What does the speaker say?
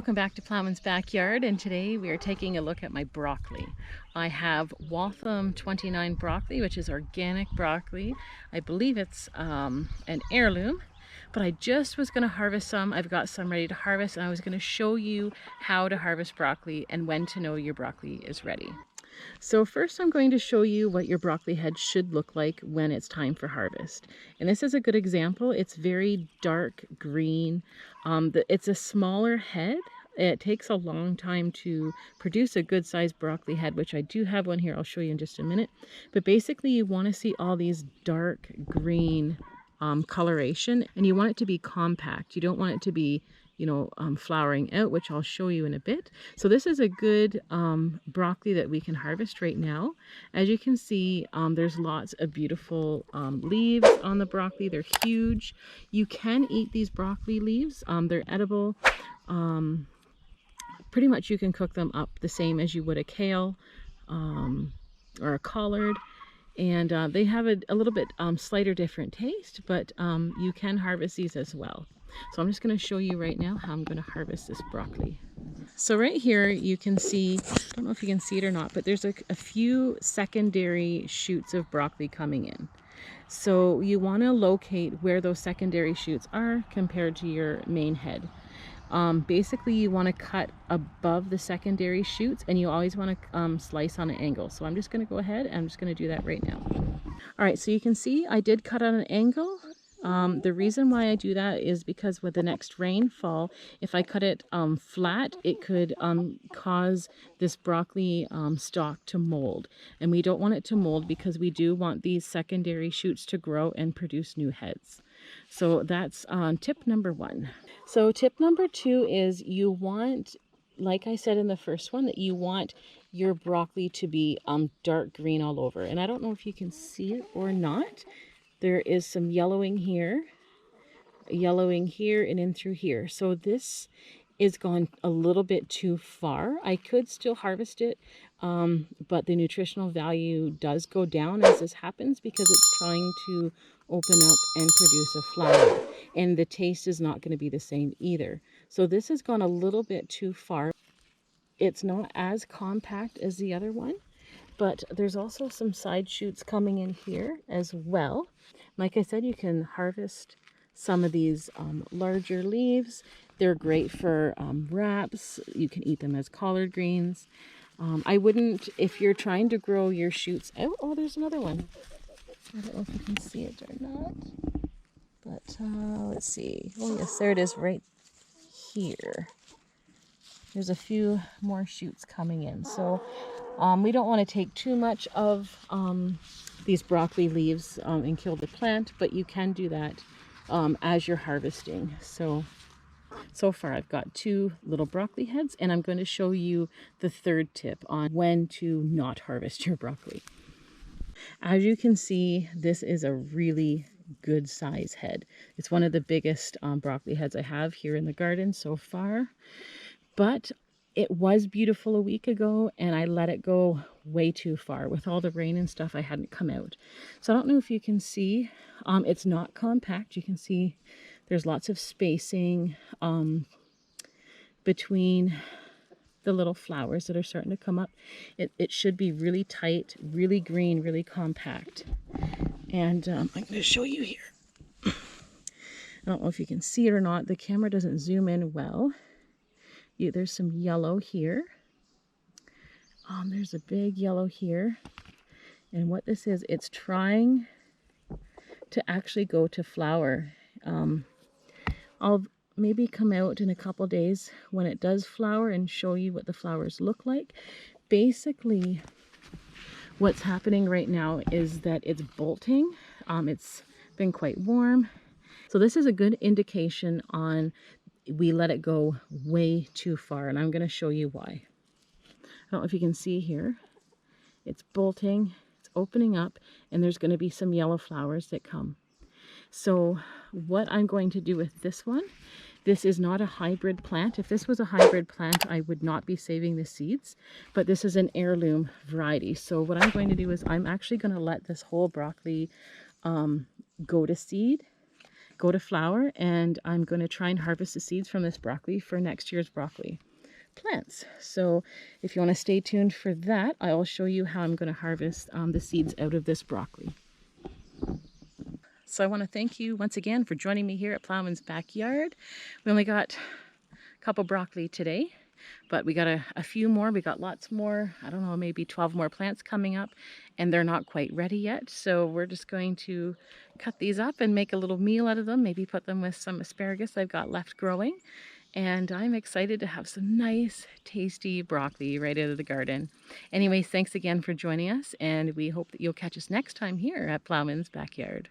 Welcome back to Ploughman's Backyard, and today we are taking a look at my broccoli. I have Waltham 29 broccoli, which is organic broccoli. I believe it's an heirloom, but I just was going to harvest some. I've got some ready to harvest, and I was going to show you how to harvest broccoli and when to know your broccoli is ready. So first I'm going to show you what your broccoli head should look like when it's time for harvest. And this is a good example. It's very dark green. It's a smaller head. It takes a long time to produce a good sized broccoli head, which I do have one here. I'll show you in just a minute. But basically you want to see all these dark green coloration, and you want it to be compact. You don't want it to be flowering out, which I'll show you in a bit. So this is a good broccoli that we can harvest right now. As you can see, there's lots of beautiful leaves on the broccoli. They're huge. You can eat these broccoli leaves. They're edible. Pretty much you can cook them up the same as you would a kale or a collard. And they have a little bit slighter different taste, but you can harvest these as well. So I'm just going to show you right now how I'm going to harvest this broccoli. So right here you can see, I don't know if you can see it or not, but there's a few secondary shoots of broccoli coming in. So you want to locate where those secondary shoots are compared to your main head. Basically you want to cut above the secondary shoots, and you always want to slice on an angle. So I'm just going to go ahead and I'm just going to do that right now. All right, so you can see I did cut on an angle. The reason why I do that is because with the next rainfall, if I cut it flat, it could cause this broccoli stalk to mold. And we don't want it to mold because we do want these secondary shoots to grow and produce new heads. So that's tip number one. So tip number two is you want, like I said in the first one, that you want your broccoli to be dark green all over. And I don't know if you can see it or not. There is some yellowing here, and in through here. So this is gone a little bit too far. I could still harvest it, but the nutritional value does go down as this happens because it's trying to open up and produce a flower, and the taste is not going to be the same either. So this has gone a little bit too far. It's not as compact as the other one, but there's also some side shoots coming in here as well. Like I said, you can harvest some of these larger leaves. They're great for wraps. You can eat them as collard greens. I wouldn't, if you're trying to grow your shoots out. Oh, there's another one. I don't know if you can see it or not, but let's see. Oh yes, there it is right here. There's a few more shoots coming in. So we don't want to take too much of these broccoli leaves and kill the plant, but you can do that as you're harvesting. So far I've got 2 little broccoli heads, and I'm going to show you the third tip on when to not harvest your broccoli. As you can see, this is a really good size head. It's one of the biggest broccoli heads I have here in the garden so far. But it was beautiful a week ago, and I let it go way too far. With all the rain and stuff, I hadn't come out. So I don't know if you can see, it's not compact. You can see there's lots of spacing between the little flowers that are starting to come up. It should be really tight, really green, really compact. And I'm going to show you here. I don't know if you can see it or not. The camera doesn't zoom in well. There's some yellow here. There's a big yellow here. And what this is, it's trying to actually go to flower. I'll maybe come out in a couple days when it does flower and show you what the flowers look like. Basically, what's happening right now is that it's bolting. It's been quite warm. So this is a good indication on we let it go way too far, and I'm going to show you why. I don't know if you can see here. It's bolting, it's opening up, and there's going to be some yellow flowers that come. So what I'm going to do with this one, this is not a hybrid plant. If this was a hybrid plant, I would not be saving the seeds, but this is an heirloom variety. So what I'm going to do is I'm actually going to let this whole broccoli go to seed, go to flower, and I'm going to try and harvest the seeds from this broccoli for next year's broccoli plants. So if you want to stay tuned for that, I will show you how I'm going to harvest the seeds out of this broccoli. So I want to thank you once again for joining me here at Ploughman's backyard. We only got a couple broccoli today, but we got a few more. We got lots more, I don't know, maybe 12 more plants coming up, and they're not quite ready yet. So we're just going to cut these up and make a little meal out of them, maybe put them with some asparagus I've got left growing. And I'm excited to have some nice, tasty broccoli right out of the garden. Anyways, thanks again for joining us, and we hope that you'll catch us next time here at Ploughman's Backyard.